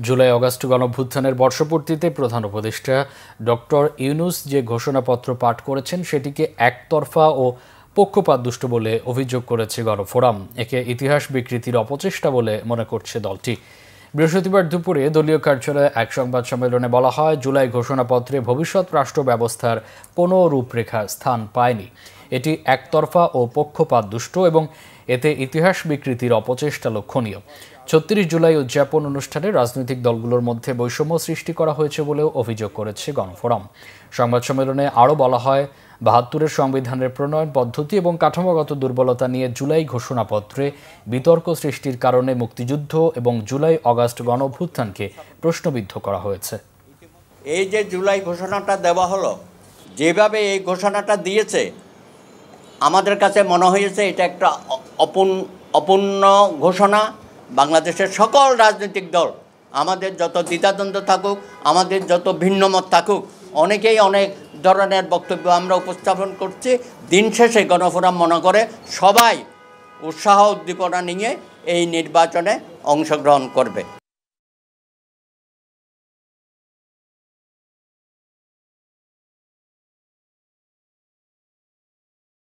July August গণঅভ্যুত্থানের বর্ষপূর্তিতে প্রধান উপদেষ্টা ডক্টর ইউনূস যে ঘোষণাপত্র পাঠ করেছেন সেটিকে একতরফা ও পক্ষপাতদুষ্ট বলে অভিযোগ করেছে গণফোরাম। একে ইতিহাস বিকৃতির অপচেষ্টা বলে মনে করছে দলটি। বৃহস্পতিবার দুপুরে দলীয় কার্যালয়ে এক সংবাদ সম্মেলনে বলা হয়, জুলাই ঘোষণাপত্রে ভবিষ্যৎ রাষ্ট্র ব্যবস্থার কোনো রূপরেখা স্থান পায়নি। এটি একতরফা ও পক্ষপাতদুষ্ট এবং এতে ইতিহাস বিকৃতির অপচেষ্টা লক্ষণীয়। ৩৬ জুলাই উদযাপন অনুষ্ঠানে রাজনৈতিক দলগুলোর মধ্যে বৈষম্য সৃষ্টি করা হয়েছে বলেও অভিযোগ করেছে গণফোরাম। সংবাদ সম্মেলনে আরও বলা হয়, ৭২-এর সংবিধানের প্রণয়ন পদ্ধতি এবং কাঠামোগত দুর্বলতা নিয়ে জুলাই ঘোষণাপত্রে বিতর্ক সৃষ্টির কারণে মুক্তিযুদ্ধ এবং জুলাই অগাস্ট গণঅভ্যুত্থানকে প্রশ্নবিদ্ধ করা হয়েছে। এই যে জুলাই ঘোষণাটা দেওয়া হলো, যেভাবে এই ঘোষণাটা দিয়েছে, আমাদের কাছে মনে হয়েছে এটা একটা অপূর্ণ ঘোষণা। বাংলাদেশের সকল রাজনৈতিক দল, আমাদের যত দ্বিধাদ্বন্দ্ব থাকুক, আমাদের যত ভিন্নমত থাকুক, অনেকেই অনেক ধরনের বক্তব্য আমরা উপস্থাপন করছি। দিন শেষে গণফোরাম মনে করে সবাই উৎসাহ উদ্দীপনা নিয়ে এই নির্বাচনে অংশগ্রহণ করবে।